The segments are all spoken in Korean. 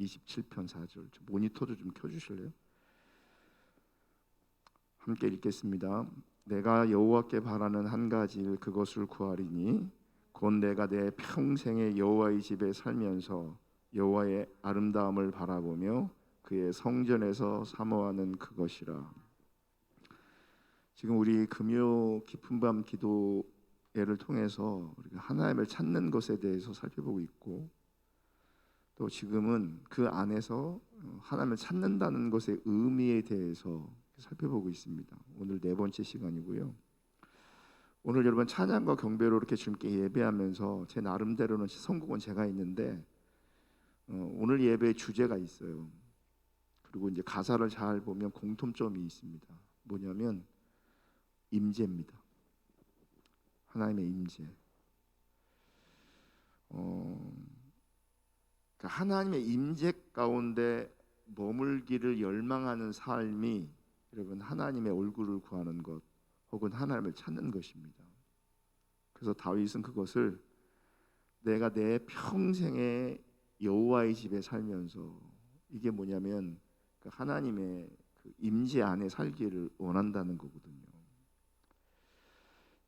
27편 4절. 모니터도 좀 켜주실래요? 함께 읽겠습니다. 내가 여호와께 바라는 한 가지 일 그것을 구하리니 곧 내가 내 평생에 여호와의 집에 살면서 여호와의 아름다움을 바라보며 그의 성전에서 사모하는 그것이라. 지금 우리 금요 깊은 밤 기도회를 통해서 우리가 하나님을 찾는 것에 대해서 살펴보고 있고, 또 지금은 그 안에서 하나님을 찾는다는 것의 의미에 대해서 살펴보고 있습니다. 오늘 네 번째 시간이고요. 오늘 여러분 찬양과 경배로 이렇게 주님께 예배하면서 제 나름대로는 선곡은 제가 있는데, 오늘 예배의 주제가 있어요. 그리고 이제 가사를 잘 보면 공통점이 있습니다. 뭐냐면 임재입니다. 하나님의 임재. 그러니까 하나님의 임재 가운데 머물기를 열망하는 삶이 여러분 하나님의 얼굴을 구하는 것 혹은 하나님을 찾는 것입니다. 그래서 다윗은 그것을 내가 내 평생에 여호와의 집에 살면서, 이게 뭐냐면 하나님의 그 임재 안에 살기를 원한다는 거거든요.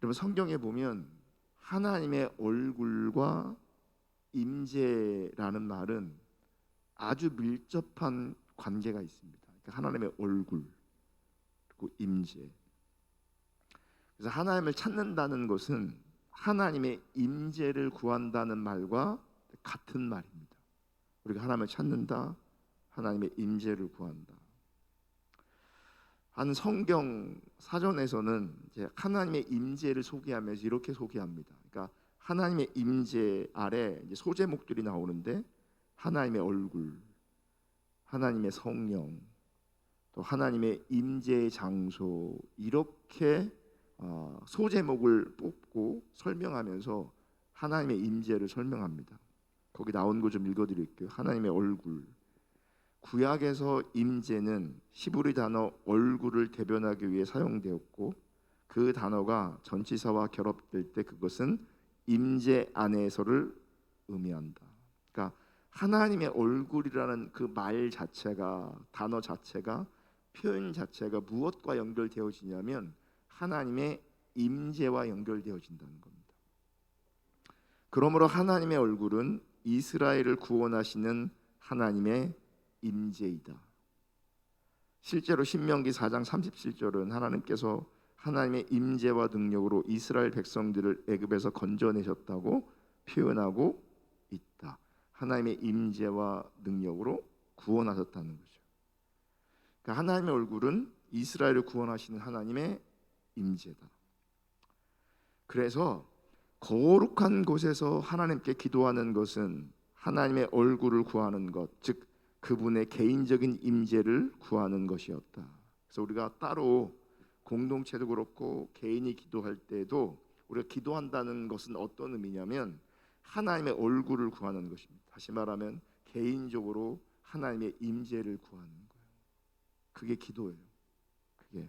여러분 성경에 보면 하나님의 얼굴과 임재라는 말은 아주 밀접한 관계가 있습니다. 그러니까 하나님의 얼굴 그리고 임재. 그래서 하나님을 찾는다는 것은 하나님의 임재를 구한다는 말과 같은 말입니다. 우리가 하나님을 찾는다, 하나님의 임재를 구한다. 한 성경 사전에서는 이제 하나님의 임재를 소개하면서 이렇게 소개합니다. 그러니까 하나님의 임재 아래 이제 소제목들이 나오는데 하나님의 얼굴, 하나님의 성령, 또 하나님의 임재의 장소, 이렇게 소제목을 뽑고 설명하면서 하나님의 임재를 설명합니다. 거기 나온 거 좀 읽어드릴게요. 하나님의 얼굴. 구약에서 임재는 히브리 단어 얼굴을 대변하기 위해 사용되었고, 그 단어가 전치사와 결합될 때 그것은 임재 안에서를 의미한다. 그러니까 하나님의 얼굴이라는 그 말 자체가, 단어 자체가, 표현 자체가 무엇과 연결되어지냐면 하나님의 임재와 연결되어진다는 겁니다. 그러므로 하나님의 얼굴은 이스라엘을 구원하시는 하나님의 임재이다. 실제로 신명기 4장 37절은 하나님께서 하나님의 임재와 능력으로 이스라엘 백성들을 애굽에서 건져내셨다고 표현하고 있다. 하나님의 임재와 능력으로 구원하셨다는 거죠. 그러니까 하나님의 얼굴은 이스라엘을 구원하시는 하나님의 임재다. 그래서 거룩한 곳에서 하나님께 기도하는 것은 하나님의 얼굴을 구하는 것, 즉 그분의 개인적인 임재를 구하는 것이었다. 그래서 우리가 따로 공동체도 그렇고 개인이 기도할 때도 우리가 기도한다는 것은 어떤 의미냐면 하나님의 얼굴을 구하는 것입니다. 다시 말하면 개인적으로 하나님의 임재를 구하는 거예요. 그게 기도예요. 그게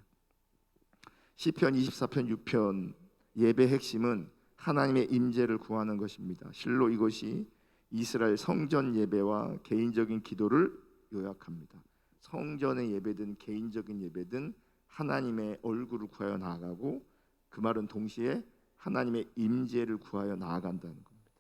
시편 24편 6편 예배 핵심은 하나님의 임재를 구하는 것입니다. 실로 이것이 이스라엘 성전 예배와 개인적인 기도를 요약합니다. 성전의 예배든 개인적인 예배든 하나님의 얼굴을 구하여 나아가고, 그 말은 동시에 하나님의 임재를 구하여 나아간다는 겁니다.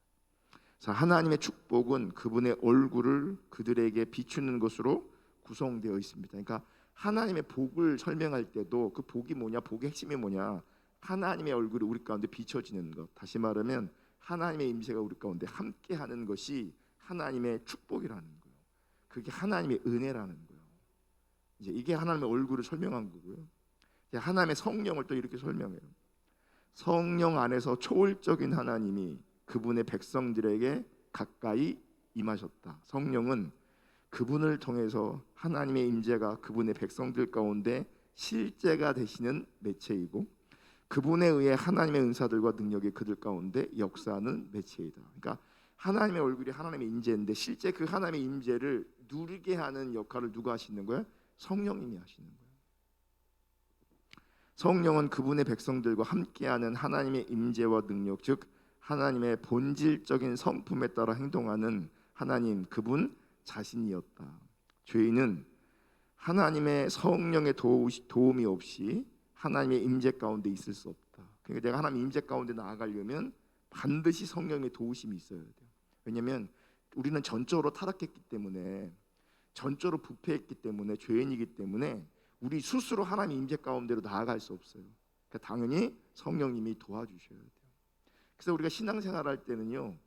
자, 하나님의 축복은 그분의 얼굴을 그들에게 비추는 것으로 구성되어 있습니다. 그러니까 하나님의 복을 설명할 때도 그 복이 뭐냐, 복의 핵심이 뭐냐, 하나님의 얼굴이 우리 가운데 비춰지는 것. 다시 말하면 하나님의 임재가 우리 가운데 함께하는 것이 하나님의 축복이라는 거예요. 그게 하나님의 은혜라는 거예요. 이제 이게 하나님의 얼굴을 설명한 거고요. 이제 하나님의 성령을 또 이렇게 설명해요. 성령 안에서 초월적인 하나님이 그분의 백성들에게 가까이 임하셨다. 성령은 그분을 통해서 하나님의 임재가 그분의 백성들 가운데 실제가 되시는 매체이고, 그분에 의해 하나님의 은사들과 능력이 그들 가운데 역사하는 매체이다. 그러니까 하나님의 얼굴이 하나님의 임재인데 실제 그 하나님의 임재를 누리게 하는 역할을 누가 하시는 거예요? 성령님이 하시는 거예요. 성령은 그분의 백성들과 함께하는 하나님의 임재와 능력, 즉 하나님의 본질적인 성품에 따라 행동하는 하나님, 그분 자신이었다. 죄인은 하나님의 성령의 도움이 없이 하나님의 임재 가운데 있을 수 없다. 그러니까 내가 하나님 임재 가운데 나아가려면 반드시 성령의 도우심이 있어야 돼요. 왜냐하면 우리는 전적으로 타락했기 때문에, 전적으로 부패했기 때문에, 죄인이기 때문에 우리 스스로 하나님 임재 가운데로 나아갈 수 없어요. 그러니까 당연히 성령님이 도와주셔야 돼요. 그래서 우리가 신앙생활할 때는요,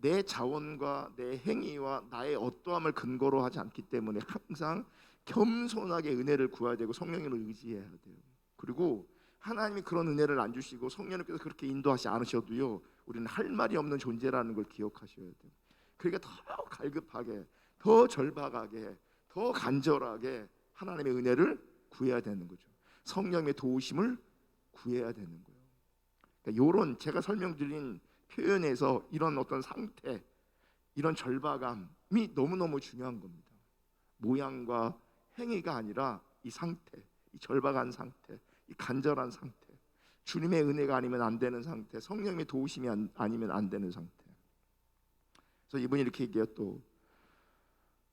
내 자원과 내 행위와 나의 어떠함을 근거로 하지 않기 때문에 항상 겸손하게 은혜를 구해야 되고 성령님을 의지해야 돼요. 그리고 하나님이 그런 은혜를 안 주시고 성령님께서 그렇게 인도하지 않으셔도요, 우리는 할 말이 없는 존재라는 걸 기억하셔야 돼요. 그러니까 더 갈급하게, 더 절박하게, 더 간절하게 하나님의 은혜를 구해야 되는 거죠. 성령의 도우심을 구해야 되는 거예요. 그러니까 이런 제가 설명드린 표현에서 이런 어떤 상태, 이런 절박함이 너무너무 중요한 겁니다. 모양과 행위가 아니라 이 상태, 이 절박한 상태, 이 간절한 상태, 주님의 은혜가 아니면 안 되는 상태, 성령의 도우심이 아니면 안 되는 상태. 그래서 이분이 이렇게 얘기해요. 또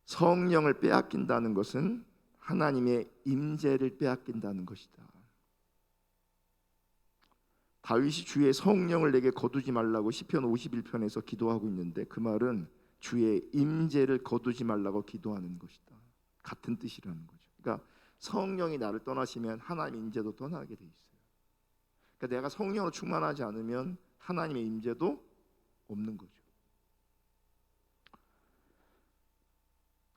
성령을 빼앗긴다는 것은 하나님의 임재를 빼앗긴다는 것이다. 다윗이 주의 성령을 내게 거두지 말라고 시편 51편에서 기도하고 있는데, 그 말은 주의 임재를 거두지 말라고 기도하는 것이다. 같은 뜻이라는 거죠. 그러니까 성령이 나를 떠나시면 하나님의 임재도 떠나게 돼 있어요. 그러니까 내가 성령으로 충만하지 않으면 하나님의 임재도 없는 거죠.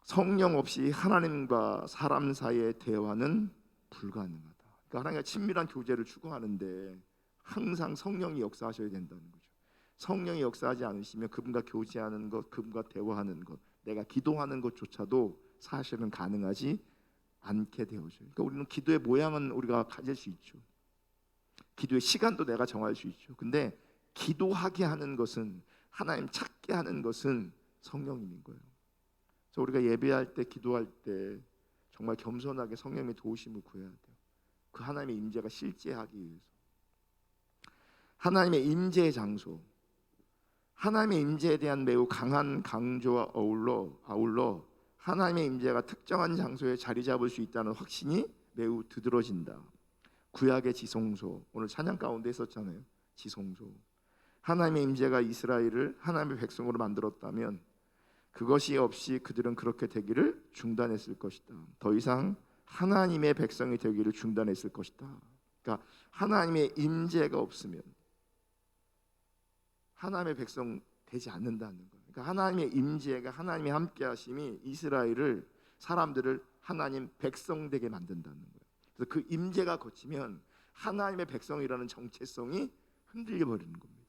성령 없이 하나님과 사람 사이의 대화는 불가능하다. 그러니까 하나님과 친밀한 교제를 추구하는데 항상 성령이 역사하셔야 된다는 거죠. 성령이 역사하지 않으시면 그분과 교제하는 것, 그분과 대화하는 것, 내가 기도하는 것조차도 사실은 가능하지 않게 되어져요. 그러니까 우리는 기도의 모양은 우리가 가질 수 있죠. 기도의 시간도 내가 정할 수 있죠. 근데 기도하게 하는 것은, 하나님 찾게 하는 것은 성령님인 거예요. 그래서 우리가 예배할 때, 기도할 때 정말 겸손하게 성령의 도우심을 구해야 돼요. 그 하나님의 임재가 실제하기 위해서. 하나님의 임재의 장소, 하나님의 임재에 대한 매우 강한 강조와 아울러 하나님의 임재가 특정한 장소에 자리 잡을 수 있다는 확신이 매우 두드러진다. 구약의 지성소, 오늘 찬양 가운데 있었잖아요. 지성소. 하나님의 임재가 이스라엘을 하나님의 백성으로 만들었다면 그것이 없이 그들은 그렇게 되기를 중단했을 것이다. 더 이상 하나님의 백성이 되기를 중단했을 것이다. 그러니까 하나님의 임재가 없으면 하나님의 백성 되지 않는다는 거예요. 그러니까 하나님의 임재가, 하나님의 함께하심이 이스라엘을, 사람들을 하나님 백성 되게 만든다는 거예요. 그래서 그 임재가 거치면 하나님의 백성이라는 정체성이 흔들려 버리는 겁니다.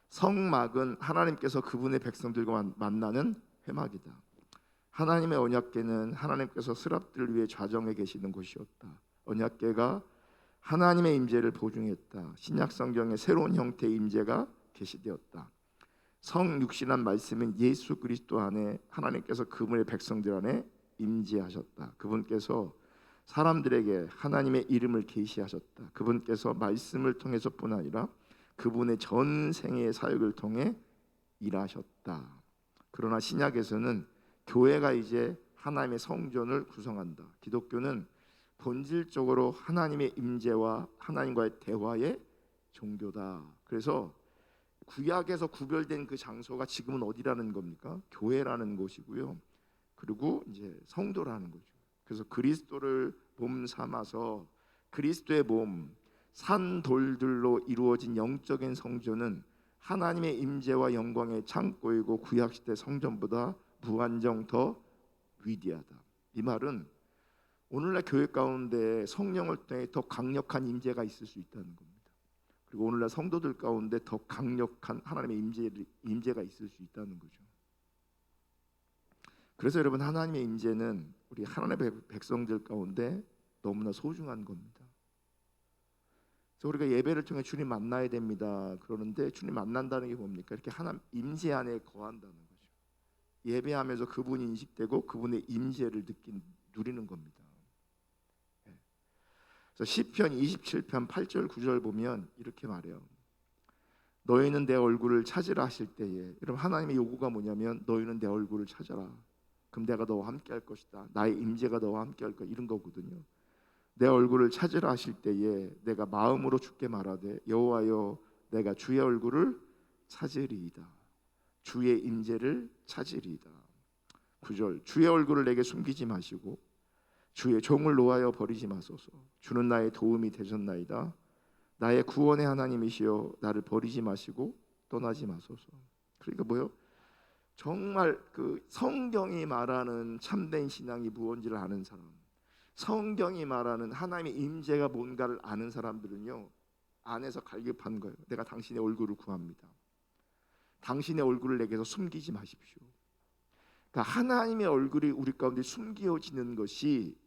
성막은 하나님께서 그분의 백성들과 만나는 회막이다. 하나님의 언약궤는 하나님께서 스랍들을 위해 좌정해 계시는 곳이었다. 언약궤가 하나님의 임재를 보증했다. 신약 성경의 새로운 형태의 임재가 계시되었다. 성육신한 말씀은 예수 그리스도 안에 하나님께서 그분의 백성들 안에 임재하셨다. 그분께서 사람들에게 하나님의 이름을 계시하셨다. 그분께서 말씀을 통해서뿐 아니라 그분의 전생의 사역을 통해 일하셨다. 그러나 신약에서는 교회가 이제 하나님의 성전을 구성한다. 기독교는 본질적으로 하나님의 임재와 하나님과의 대화의 종교다. 그래서 구약에서 구별된 그 장소가 지금은 어디라는 겁니까? 교회라는 곳이고요. 그리고 이제 성도라는 거죠. 그래서 그리스도를 몸 삼아서 그리스도의 몸, 산 돌들로 이루어진 영적인 성전은 하나님의 임재와 영광의 창고이고 구약시대 성전보다 무한정 더 위대하다. 이 말은 오늘날 교회 가운데 성령을 통해 더 강력한 임재가 있을 수 있다는 겁니다. 그리고 오늘날 성도들 가운데 더 강력한 하나님의 임재가 있을 수 있다는 거죠. 그래서 여러분, 하나님의 임재는 우리 하나님의 백성들 가운데 너무나 소중한 겁니다. 그래서 우리가 예배를 통해 주님 만나야 됩니다. 그러는데 주님 만난다는 게 뭡니까? 이렇게 하나님 임재 안에 거한다는 거죠. 예배하면서 그분이 인식되고 그분의 임재를 누리는 겁니다. 그래서 시편 27편 8절 9절 보면 이렇게 말해요. 너희는 내 얼굴을 찾으라 하실 때에, 여러분 하나님의 요구가 뭐냐면 너희는 내 얼굴을 찾아라. 그럼 내가 너와 함께 할 것이다. 나의 임재가 너와 함께 할 거야. 이런 거거든요. 내 얼굴을 찾으라 하실 때에 내가 마음으로 주께 말하되 여호와여 내가 주의 얼굴을 찾으리이다. 주의 임재를 찾으리이다. 9절 주의 얼굴을 내게 숨기지 마시고 주의 종을 노하여 버리지 마소서. 주는 나의 도움이 되셨나이다. 나의 구원의 하나님이시여 나를 버리지 마시고 떠나지 마소서. 그러니까 뭐요? 정말 그 성경이 말하는 참된 신앙이 무언지를 아는 사람, 성경이 말하는 하나님의 임재가 뭔가를 아는 사람들은요 안에서 갈급한 거예요. 내가 당신의 얼굴을 구합니다. 당신의 얼굴을 내게서 숨기지 마십시오. 그러니까 하나님의 얼굴이 우리 가운데 숨겨지는 것이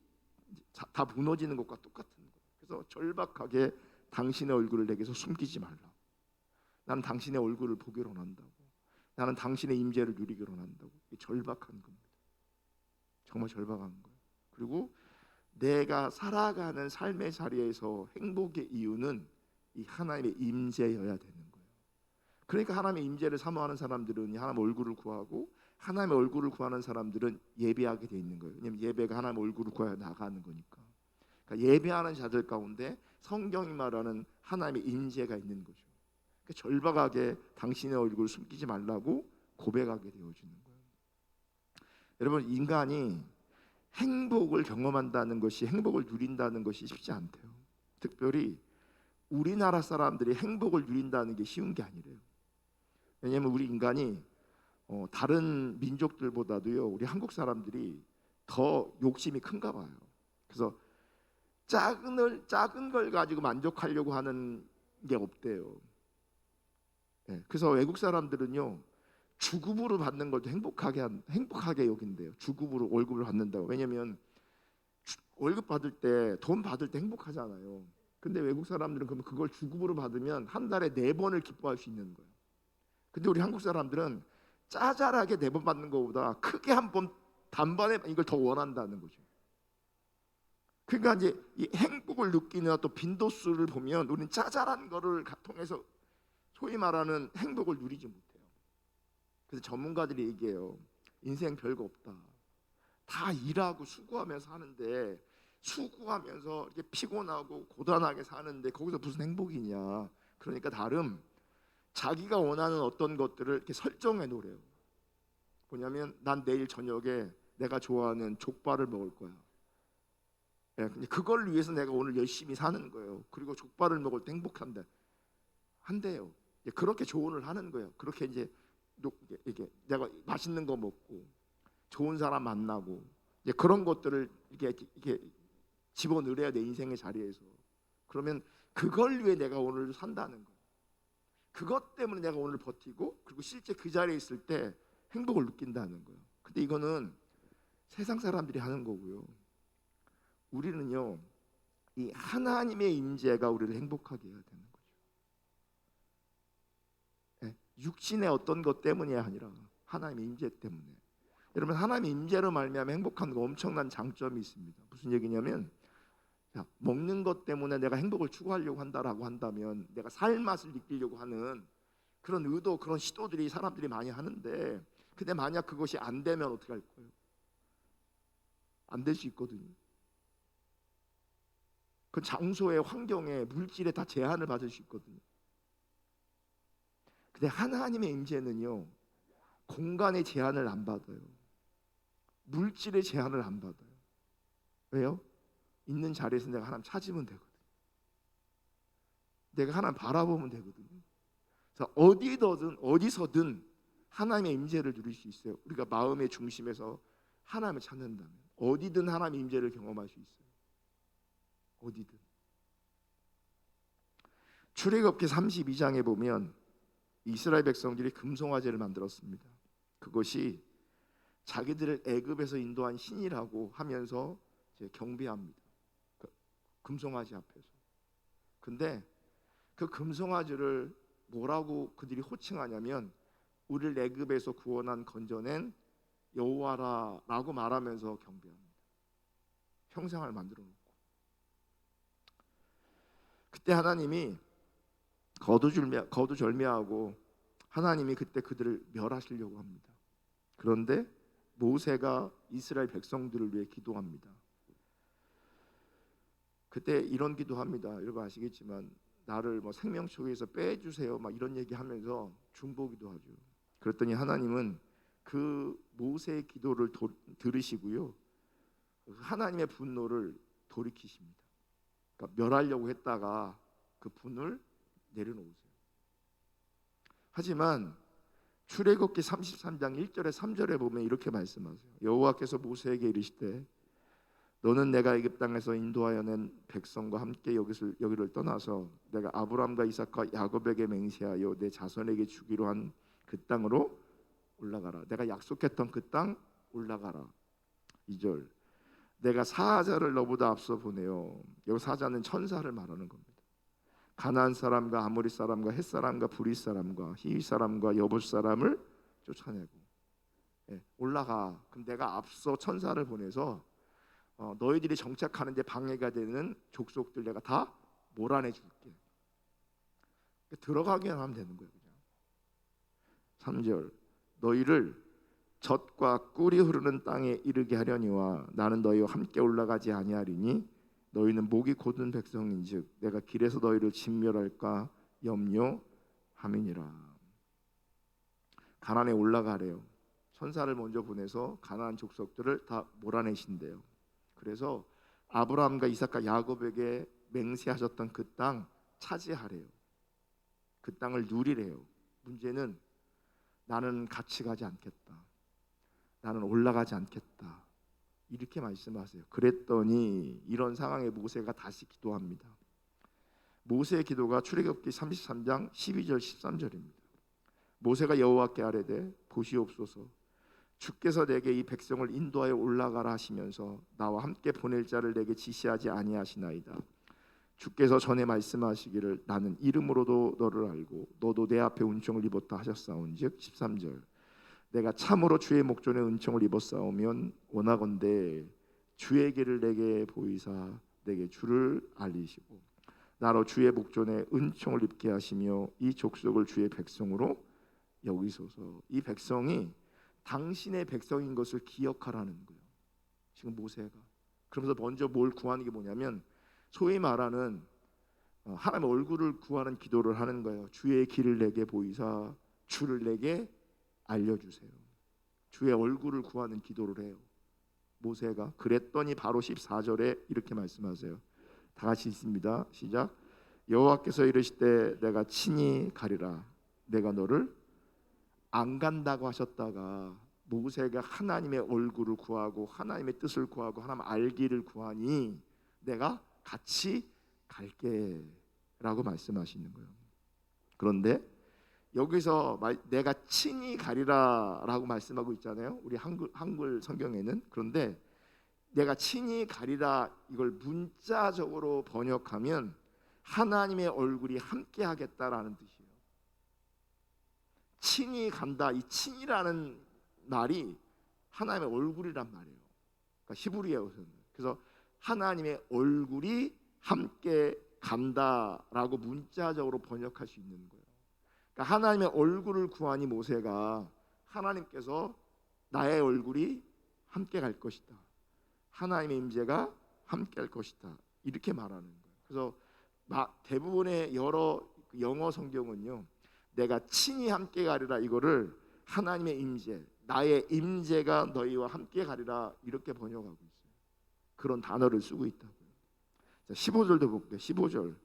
다 무너지는 것과 똑같은 거예요. 그래서 절박하게 당신의 얼굴을 내게서 숨기지 말라. 나는 당신의 얼굴을 보기를 원한다고. 나는 당신의 임재를 누리기를 원한다고. 절박한 겁니다. 정말 절박한 거예요. 그리고 내가 살아가는 삶의 자리에서 행복의 이유는 이 하나님의 임재여야 되는 거예요. 그러니까 하나님의 임재를 사모하는 사람들은 하나님의 얼굴을 구하고, 하나님의 얼굴을 구하는 사람들은 예배하게 돼 있는 거예요. 왜냐하면 예배가 하나님의 얼굴을 구하여 나가는 거니까. 그러니까 예배하는 자들 가운데 성경이 말하는 하나님의 임재가 있는 거죠. 그러니까 절박하게 당신의 얼굴을 숨기지 말라고 고백하게 되어지는 거예요. 여러분, 인간이 행복을 경험한다는 것이, 행복을 누린다는 것이 쉽지 않대요. 특별히 우리나라 사람들이 행복을 누린다는 게 쉬운 게 아니래요. 왜냐하면 우리 인간이 다른 민족들보다도요 우리 한국 사람들이 더 욕심이 큰가 봐요. 그래서 작은 걸 가지고 만족하려고 하는 게 없대요. 그래서 외국 사람들은요 주급으로 받는 것도 행복하게 여긴대요. 주급으로 월급을 받는다고. 왜냐하면 월급 받을 때, 돈 받을 때 행복하잖아요. 근데 외국 사람들은 그러면 그걸 주급으로 받으면 한 달에 4번을 기뻐할 수 있는 거예요. 근데 우리 한국 사람들은 짜잘하게 4번 받는 것보다 크게 한 번, 단번에 이걸 더 원한다는 거죠. 그러니까 이제 이 행복을 느끼는 또 빈도수를 보면 우리는 짜잘한 거를 통해서 소위 말하는 행복을 누리지 못해요. 그래서 전문가들이 얘기해요. 인생 별거 없다. 다 일하고 수고하면서 사는데, 수고하면서 이렇게 피곤하고 고단하게 사는데 거기서 무슨 행복이냐. 그러니까 나름 자기가 원하는 어떤 것들을 이렇게 설정해 놓으래요. 뭐냐면 난 내일 저녁에 내가 좋아하는 족발을 먹을 거야. 그걸 위해서 내가 오늘 열심히 사는 거예요. 그리고 족발을 먹을 때 행복한데 한대요. 그렇게 조언을 하는 거예요. 그렇게 이제 내가 맛있는 거 먹고 좋은 사람 만나고 그런 것들을 이렇게 집어넣어야 내 인생의 자리에서. 그러면 그걸 위해 내가 오늘 산다는 거예요. 그것 때문에 내가 오늘 버티고, 그리고 실제 그 자리에 있을 때 행복을 느낀다는 거예요. 근데 이거는 세상 사람들이 하는 거고요. 우리는요 이 하나님의 임재가 우리를 행복하게 해야 되는 거죠. 육신의 어떤 것 때문이 아니라 하나님의 임재 때문에. 여러분, 하나님의 임재로 말미암아 행복한 거 엄청난 장점이 있습니다. 무슨 얘기냐면, 먹는 것 때문에 내가 행복을 추구하려고 한다라고 한다면, 내가 살 맛을 느끼려고 하는 그런 의도, 그런 시도들이 사람들이 많이 하는데, 근데 만약 그것이 안 되면 어떻게 할 거예요? 안 될 수 있거든요. 그 장소에, 환경에, 물질에 다 제한을 받을 수 있거든요. 근데 하나님의 임재는요 공간의 제한을 안 받아요. 물질의 제한을 안 받아요. 왜요? 있는 자리에서 내가 하나님 찾으면 되거든요. 내가 하나님 바라보면 되거든요. 그래서 어디서든 하나님의 임재를 누릴 수 있어요. 우리가 마음의 중심에서 하나님을 찾는다면 어디든 하나님의 임재를 경험할 수 있어요. 어디든. 출애굽기 32장에 보면 이스라엘 백성들이 금송아지를 만들었습니다. 그것이 자기들을 애굽에서 인도한 신이라고 하면서 이제 경배합니다. 그 금송아지 앞에서. 근데 그 금송아지를 뭐라고 그들이 호칭하냐면 우리를 애굽에서 구원한 건져낸 여호와라라고 말하면서 경배합니다. 형상을 만들어 놓고. 그때 하나님이 거두절미하고 하나님이 그때 그들을 멸하시려고 합니다. 그런데 모세가 이스라엘 백성들을 위해 기도합니다. 그때 이런 기도합니다. 여러분 아시겠지만 나를 뭐 생명초에서 빼주세요 막 이런 얘기하면서 중보기도 하죠. 그랬더니 하나님은 그 모세의 기도를 들으시고요, 하나님의 분노를 돌이키십니다. 그러니까 멸하려고 했다가 그 분을 내려놓으세요. 하지만 출애굽기 33장 1절에 3절에 보면 이렇게 말씀하세요. 여호와께서 모세에게 이르시되 너는 내가 애굽 땅에서 인도하여 낸 백성과 함께 여기를 떠나서 내가 아브라함과 이삭과 야곱에게 맹세하여 내 자손에게 주기로 한 그 땅으로 올라가라. 내가 약속했던 그 땅 올라가라. 2절 내가 사자를 너보다 앞서 보내어, 여기 사자는 천사를 말하는 겁니다. 가나안 사람과 아모리 사람과 헷 사람과 브리 사람과 히위 사람과 여봇 사람을 쫓아내고, 올라가. 그럼 내가 앞서 천사를 보내서 너희들이 정착하는 데 방해가 되는 족속들 내가 다 몰아내 줄게. 들어가기만 하면 되는 거예요. 그냥. 3절 너희를 젖과 꿀이 흐르는 땅에 이르게 하려니와 나는 너희와 함께 올라가지 아니하리니 너희는 목이 곧은 백성인즉 내가 길에서 너희를 진멸할까 염려함이니라. 가나안에 올라가래요. 천사를 먼저 보내서 가나안 족속들을 다 몰아내신대요. 그래서 아브라함과 이삭과 야곱에게 맹세하셨던 그 땅 차지하래요. 그 땅을 누리래요. 문제는 나는 같이 가지 않겠다, 나는 올라가지 않겠다, 이렇게 말씀하세요. 그랬더니 이런 상황에 모세가 다시 기도합니다. 모세의 기도가 출애굽기 33장 12절 13절입니다. 모세가 여호와께 아뢰되 보시옵소서 주께서 내게 이 백성을 인도하여 올라가라 하시면서 나와 함께 보낼 자를 내게 지시하지 아니하시나이다. 주께서 전에 말씀하시기를 나는 이름으로도 너를 알고 너도 내 앞에 은총을 입었다 하셨사온즉 13절 내가 참으로 주의 목전에 은총을 입었사오면 원하건대 주의 길을 내게 보이사 내게 주를 알리시고 나로 주의 목전에 은총을 입게 하시며 이 족속을 주의 백성으로 여기소서. 이 백성이 당신의 백성인 것을 기억하라는 거예요. 지금 모세가 그러면서 먼저 뭘 구하는 게 뭐냐면 소위 말하는 하나님의 얼굴을 구하는 기도를 하는 거예요. 주의 길을 내게 보이사 주를 내게 알려주세요. 주의 얼굴을 구하는 기도를 해요, 모세가. 그랬더니 바로 14절에 이렇게 말씀하세요. 다 같이 읽습니다. 시작. 여호와께서 이르시되 내가 친히 가리라. 내가 너를 안 간다고 하셨다가 모세가 하나님의 얼굴을 구하고 하나님의 뜻을 구하고 하나님 알기를 구하니 내가 같이 갈게 라고 말씀하시는 거예요. 그런데 여기서 내가 친히 가리라 라고 말씀하고 있잖아요, 우리 한글 성경에는. 그런데 내가 친히 가리라 이걸 문자적으로 번역하면 하나님의 얼굴이 함께 하겠다라는 뜻이에요. 친히 간다, 이 친이라는 말이 하나님의 얼굴이란 말이에요. 그러니까 히브리어에서는. 그래서 하나님의 얼굴이 함께 간다라고 문자적으로 번역할 수 있는 거예요. 그러니까 하나님의 얼굴을 구하니 모세가 하나님께서 나의 얼굴이 함께 갈 것이다, 하나님의 임재가 함께 할 것이다, 이렇게 말하는 거예요. 그래서 대부분의 여러 영어 성경은요 내가 친히 함께 가리라 이거를 하나님의 임재, 나의 임재가 너희와 함께 가리라 이렇게 번역하고 있어요. 그런 단어를 쓰고 있다고요. 자, 15절도 볼게요. 15절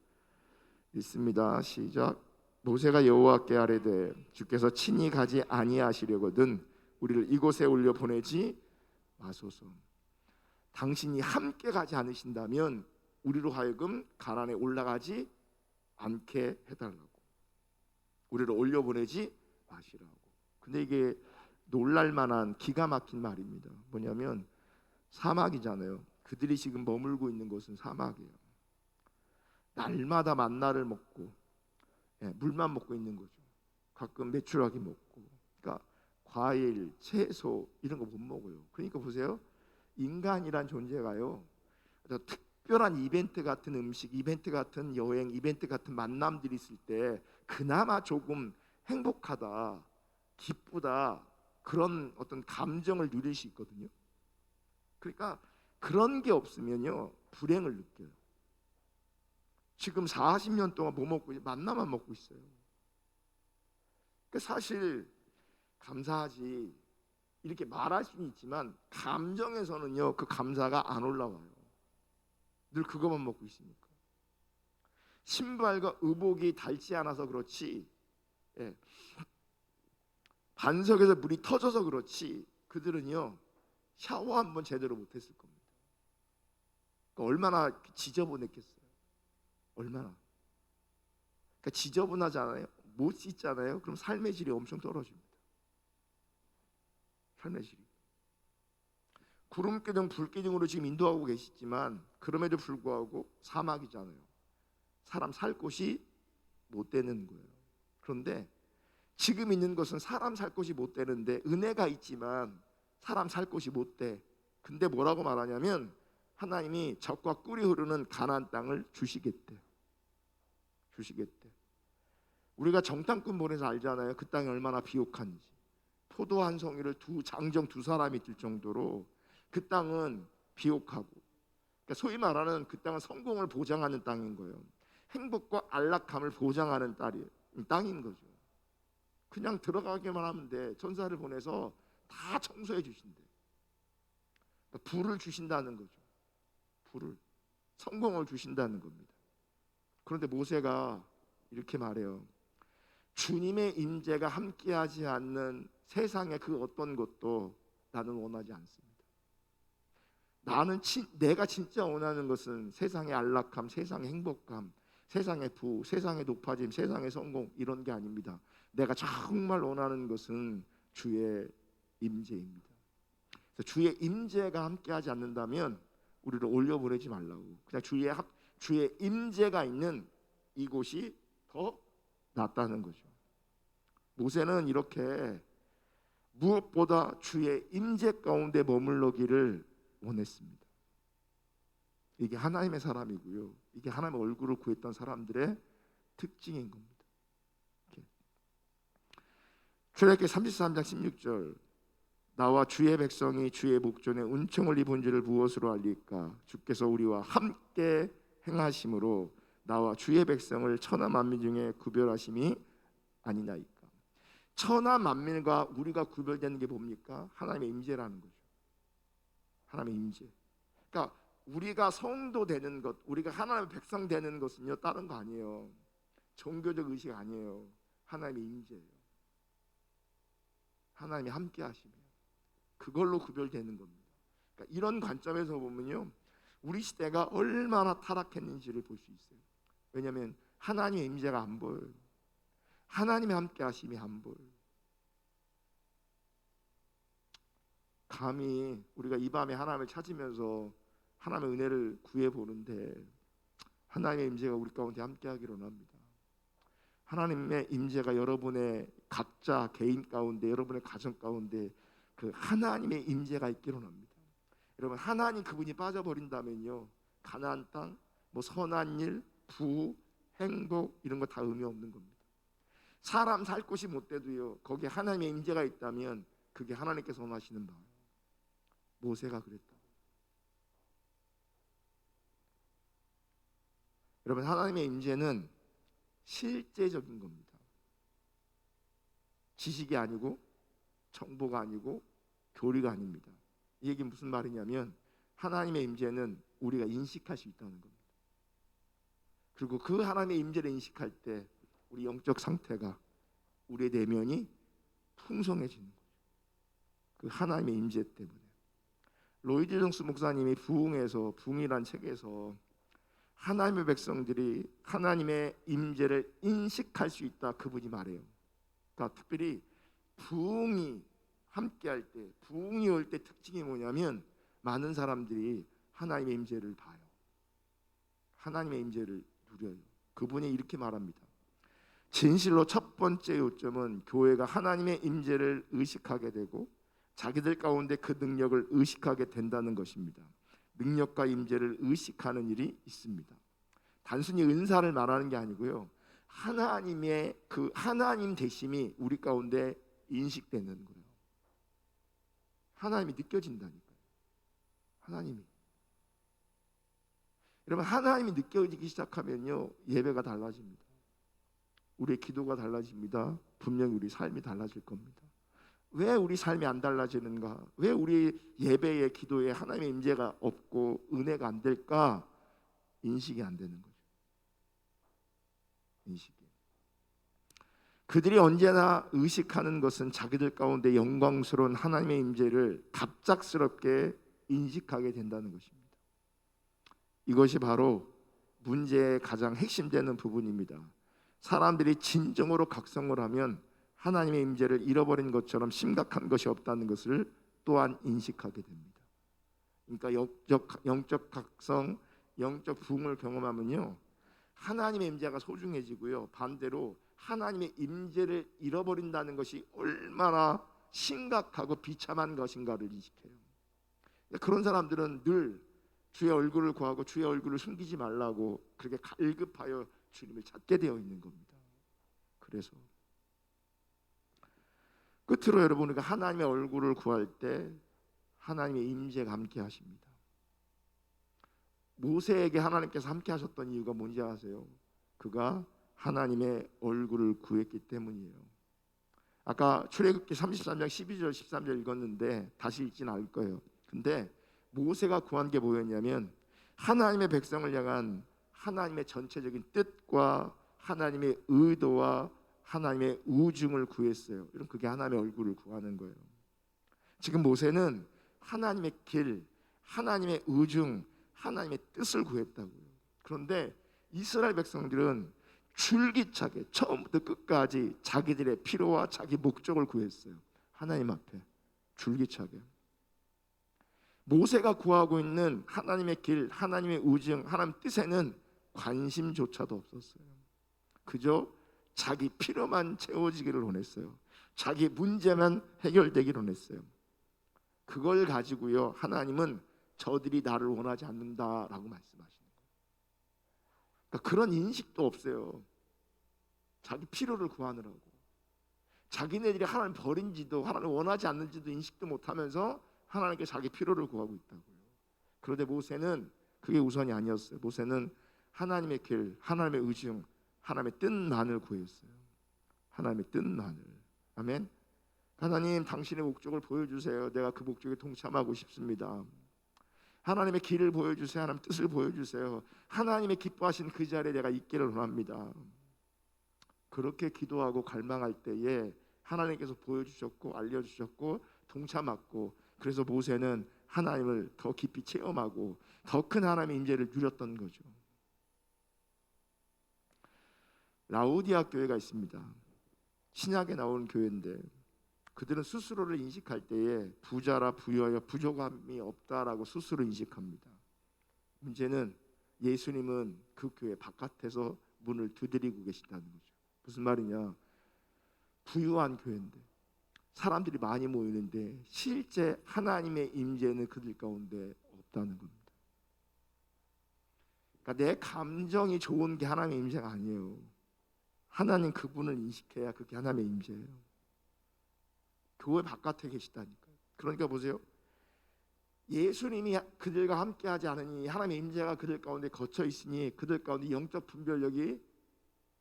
읽습니다. 시작. 모세가 여호와께 아뢰되 주께서 친히 가지 아니하시려거든 우리를 이곳에 올려 보내지 마소서. 당신이 함께 가지 않으신다면 우리로 하여금 가나안에 올라가지 않게 해달라고, 우리를 올려 보내지 마시라고. 근데 이게 놀랄만한 기가 막힌 말입니다. 뭐냐면 사막이잖아요. 그들이 지금 머물고 있는 곳은 사막이에요. 날마다 만나를 먹고 물만 먹고 있는 거죠. 가끔 메추라기 먹고, 그러니까 과일, 채소 이런 거 못 먹어요. 그러니까 보세요, 인간이란 존재가요 특별한 이벤트 같은 음식, 이벤트 같은 여행, 이벤트 같은 만남들이 있을 때 그나마 조금 행복하다, 기쁘다, 그런 어떤 감정을 누릴 수 있거든요. 그러니까 그런 게 없으면요 불행을 느껴요. 지금 40년 동안 뭐 먹고 만나만 먹고 있어요. 그러니까 사실 감사하지 이렇게 말할 수는 있지만 감정에서는요 그 감사가 안 올라와요. 늘 그것만 먹고 있으니까. 신발과 의복이 닳지 않아서 그렇지, 예, 반석에서 물이 터져서 그렇지 그들은요 샤워 한번 제대로 못했을 겁니다. 그러니까 얼마나 지저분했겠어요. 얼마나. 그러니까 지저분하잖아요. 못 씻잖아요. 그럼 삶의 질이 엄청 떨어집니다. 삶의 질이. 구름기둥 불기둥으로 지금 인도하고 계시지만 그럼에도 불구하고 사막이잖아요. 사람 살 곳이 못 되는 거예요. 그런데 지금 있는 것은 사람 살 곳이 못 되는데 은혜가 있지만 사람 살 곳이 못 돼. 근데 뭐라고 말하냐면 하나님이 젖과 꿀이 흐르는 가나안 땅을 주시겠대. 주시겠대. 우리가 정탐꾼 보내서 알잖아요. 그 땅이 얼마나 비옥한지. 포도 한 송이를 장정 두 사람이 들 정도로 그 땅은 비옥하고, 그러니까 소위 말하는 그 땅은 성공을 보장하는 땅인 거예요. 행복과 안락함을 보장하는 땅인 거죠. 그냥 들어가기만 하면 돼. 천사를 보내서 다 청소해 주신대. 그러니까 불을 주신다는 거죠. 불을, 성공을 주신다는 겁니다. 그런데 모세가 이렇게 말해요. 주님의 임재가 함께하지 않는 세상의 그 어떤 것도 나는 원하지 않습니다. 내가 진짜 원하는 것은 세상의 안락함, 세상의 행복감, 세상의 부, 세상의 높아짐, 세상의 성공 이런 게 아닙니다. 내가 정말 원하는 것은 주의 임재입니다. 그래서 주의 임재가 함께하지 않는다면 우리를 올려보내지 말라고. 그냥 주의 임재가 있는 이곳이 더 낫다는 거죠. 모세는 이렇게 무엇보다 주의 임재 가운데 머물러기를 원했습니다. 이게 하나님의 사람이고요. 이게 하나님의 얼굴을 구했던 사람들의 특징인 겁니다. 출애굽기 33장 16절 나와 주의 백성이 주의 목전에 은총을 입은 줄을 무엇으로 알릴까? 주께서 우리와 함께 행하심으로 나와 주의 백성을 천하 만민 중에 구별하심이 아니나이까. 천하 만민과 우리가 구별되는 게 뭡니까? 하나님의 임재라는 거죠. 하나님의 임재. 그러니까 우리가 성도 되는 것, 우리가 하나님의 백성 되는 것은요 다른 거 아니에요. 종교적 의식 아니에요. 하나님의 임재예요. 하나님이 함께 하시면 그걸로 구별되는 겁니다. 그러니까 이런 관점에서 보면요 우리 시대가 얼마나 타락했는지를 볼 수 있어요. 왜냐하면 하나님의 임재가 안 보여요. 하나님의 함께 하심이 안 보여요. 감히 우리가 이 밤에 하나님을 찾으면서 하나님의 은혜를 구해보는데 하나님의 임재가 우리 가운데 함께 하기를 원합니다. 하나님의 임재가 여러분의 각자 개인 가운데, 여러분의 가정 가운데 그 하나님의 임재가 있기를 원합니다. 여러분 하나님 그분이 빠져버린다면요 가나안 땅, 뭐 선한 일, 부, 행복 이런 거 다 의미 없는 겁니다. 사람 살 곳이 못 돼도요 거기에 하나님의 임재가 있다면 그게 하나님께서 원하시는 바예요. 모세가 그랬다. 여러분 하나님의 임재는 실제적인 겁니다. 지식이 아니고 정보가 아니고 교리가 아닙니다. 이 얘기 무슨 말이냐면 하나님의 임재는 우리가 인식할 수 있다는 겁니다. 그리고 그 하나님의 임재를 인식할 때 우리 영적 상태가, 우리의 내면이 풍성해지는 거죠. 그 하나님의 임재 때문에. 로이드 존스 목사님이 부흥이란 책에서 하나님의 백성들이 하나님의 임재를 인식할 수 있다 그분이 말해요. 그러니까 특별히 부흥이 함께할 때, 부흥이 올 때 특징이 뭐냐면 많은 사람들이 하나님의 임재를 봐요. 하나님의 임재를 누려요. 그분이 이렇게 말합니다. 진실로 첫 번째 요점은 교회가 하나님의 임재를 의식하게 되고 자기들 가운데 그 능력을 의식하게 된다는 것입니다. 능력과 임재를 의식하는 일이 있습니다. 단순히 은사를 말하는 게 아니고요, 하나님의 그 하나님 되심이 우리 가운데 인식되는 거예요. 하나님이 느껴진다니까요. 하나님이. 여러분, 하나님이 느껴지기 시작하면요, 예배가 달라집니다. 우리의 기도가 달라집니다. 분명히 우리 삶이 달라질 겁니다. 왜 우리 삶이 안 달라지는가? 왜 우리 예배에 기도에 하나님의 임재가 없고 은혜가 안 될까? 인식이 안 되는 거죠. 인식이. 그들이 언제나 의식하는 것은 자기들 가운데 영광스러운 하나님의 임재를 갑작스럽게 인식하게 된다는 것입니다. 이것이 바로 문제의 가장 핵심되는 부분입니다. 사람들이 진정으로 각성을 하면 하나님의 임재를 잃어버린 것처럼 심각한 것이 없다는 것을 또한 인식하게 됩니다. 그러니까 영적 각성, 영적 부흥을 경험하면요, 하나님의 임재가 소중해지고요, 반대로 하나님의 임재를 잃어버린다는 것이 얼마나 심각하고 비참한 것인가를 인식해요. 그런 사람들은 늘 주의 얼굴을 구하고 주의 얼굴을 숨기지 말라고 그렇게 갈급하여 주님을 찾게 되어 있는 겁니다. 그래서 끝으로 여러분, 우리가 하나님의 얼굴을 구할 때 하나님의 임재가 함께 하십니다. 모세에게 하나님께서 함께 하셨던 이유가 뭔지 아세요? 그가 하나님의 얼굴을 구했기 때문이에요. 아까 출애굽기 33장 12절 13절 읽었는데 다시 읽지는 않을 거예요. 근데 모세가 구한 게 뭐였냐면 하나님의 백성을 향한 하나님의 전체적인 뜻과 하나님의 의도와 하나님의 우중을 구했어요. 이런 그게 하나님의 얼굴을 구하는 거예요. 지금 모세는 하나님의 길, 하나님의 우중, 하나님의 뜻을 구했다고요. 그런데 이스라엘 백성들은 줄기차게 처음부터 끝까지 자기들의 필요와 자기 목적을 구했어요. 하나님 앞에 줄기차게. 모세가 구하고 있는 하나님의 길, 하나님의 우중, 하나님 뜻에는 관심조차도 없었어요. 그저 자기 필요만 채워지기를 원했어요. 자기 문제만 해결되기를 원했어요. 그걸 가지고요, 하나님은 저들이 나를 원하지 않는다라고 말씀하시는 거예요. 그러니까 그런 인식도 없어요. 자기 필요를 구하느라고. 자기네들이 하나님 버린지도 하나님 원하지 않는지도 인식도 못하면서 하나님께 자기 필요를 구하고 있다고요. 그런데 모세는 그게 우선이 아니었어요. 모세는 하나님의 길, 하나님의 의중, 하나님의 뜻만을 구했어요. 하나님의 뜻만을. 아멘. 하나님, 당신의 목적을 보여주세요. 내가 그 목적에 동참하고 싶습니다. 하나님의 길을 보여주세요. 하나님 뜻을 보여주세요. 하나님의 기뻐하시는 그 자리에 내가 있기를 원합니다. 그렇게 기도하고 갈망할 때에 하나님께서 보여주셨고 알려주셨고 동참했고, 그래서 모세는 하나님을 더 깊이 체험하고 더 큰 하나님의 임재를 누렸던 거죠. 라오디아 교회가 있습니다. 신약에 나오는 교회인데 그들은 스스로를 인식할 때에 부자라 부여하여 부족함이 없다라고 스스로 인식합니다. 문제는 예수님은 그 교회 바깥에서 문을 두드리고 계시다는 거죠. 무슨 말이냐? 부유한 교회인데 사람들이 많이 모이는데 실제 하나님의 임재는 그들 가운데 없다는 겁니다. 그러니까 내 감정이 좋은 게 하나님의 임재가 아니에요. 하나님 그분을 인식해야 그게 하나님의 임재예요. 교회 바깥에 계시다니까요. 그러니까 보세요. 예수님이 그들과 함께하지 않으니 하나님의 임재가 그들 가운데 거쳐 있으니 그들 가운데 영적 분별력이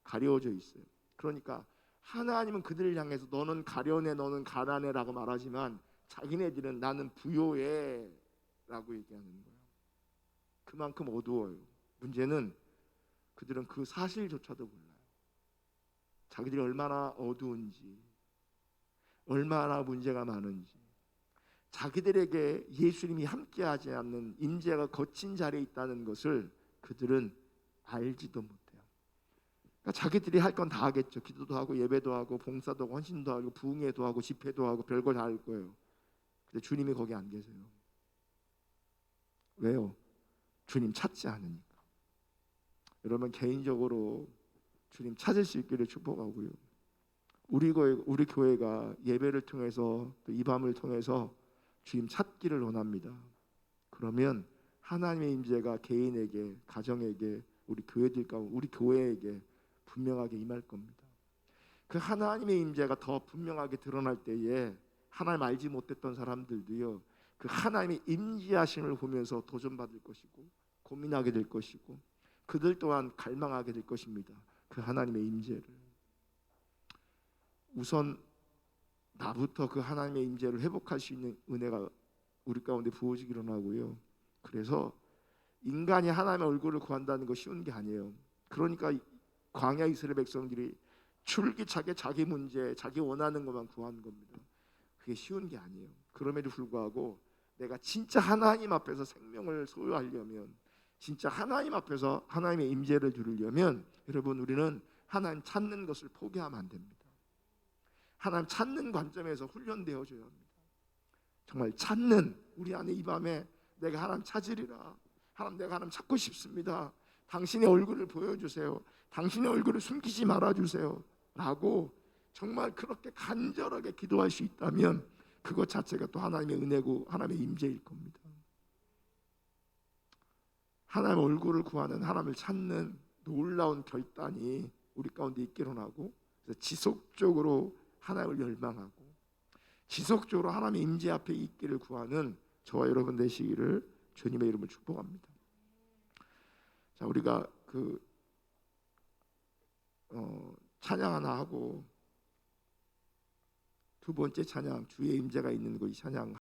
가려져 있어요. 그러니까 하나님은 그들을 향해서 너는 가련해, 너는 가난해라고 말하지만 자기네들은 나는 부요해 라고 얘기하는 거예요. 그만큼 어두워요. 문제는 그들은 그 사실조차도 몰라요. 자기들이 얼마나 어두운지, 얼마나 문제가 많은지, 자기들에게 예수님이 함께하지 않는 임재가 거친 자리에 있다는 것을 그들은 알지도 못해요. 그러니까 자기들이 할 건 다 하겠죠. 기도도 하고 예배도 하고 봉사도 하고 헌신도 하고 부흥회도 하고 집회도 하고 별걸 다 할 거예요. 근데 주님이 거기 안 계세요. 왜요? 주님 찾지 않으니까. 여러분, 개인적으로 주님 찾을 수 있기를 축복하고요. 우리 교회가 예배를 통해서 또 이 밤을 통해서 주님 찾기를 원합니다. 그러면 하나님의 임재가 개인에게, 가정에게, 우리 교회들 가운데, 우리 교회에게 분명하게 임할 겁니다. 그 하나님의 임재가 더 분명하게 드러날 때에 하나님 알지 못했던 사람들도요, 그 하나님의 임재하심을 보면서 도전받을 것이고 고민하게 될 것이고 그들 또한 갈망하게 될 것입니다. 그 하나님의 임재를. 우선 나부터 그 하나님의 임재를 회복할 수 있는 은혜가 우리 가운데 부어지기로 하고요. 그래서 인간이 하나님의 얼굴을 구한다는 거 쉬운 게 아니에요. 그러니까 광야 이스라엘 백성들이 줄기차게 자기 문제, 자기 원하는 것만 구하는 겁니다. 그게 쉬운 게 아니에요. 그럼에도 불구하고 내가 진짜 하나님 앞에서 생명을 소유하려면, 진짜 하나님 앞에서 하나님의 임재를 누리려면, 여러분, 우리는 하나님 찾는 것을 포기하면 안 됩니다. 하나님 찾는 관점에서 훈련되어져야 합니다. 정말 찾는, 우리 안에 이 밤에 내가 하나님 찾으리라, 하나님 내가 하나님 찾고 싶습니다, 당신의 얼굴을 보여주세요, 당신의 얼굴을 숨기지 말아주세요 라고 정말 그렇게 간절하게 기도할 수 있다면 그것 자체가 또 하나님의 은혜고 하나님의 임재일 겁니다. 하나님의 얼굴을 구하는, 하나님을 찾는 놀라운 결단이 우리 가운데 있기로 하고, 그래서 지속적으로 하나님을 열망하고 지속적으로 하나님의 임재 앞에 있기를 구하는 저와 여러분 되시기를 주님의 이름으로 축복합니다. 자, 우리가 찬양 하나 하고 두 번째 찬양, 주의 임재가 있는 그 찬양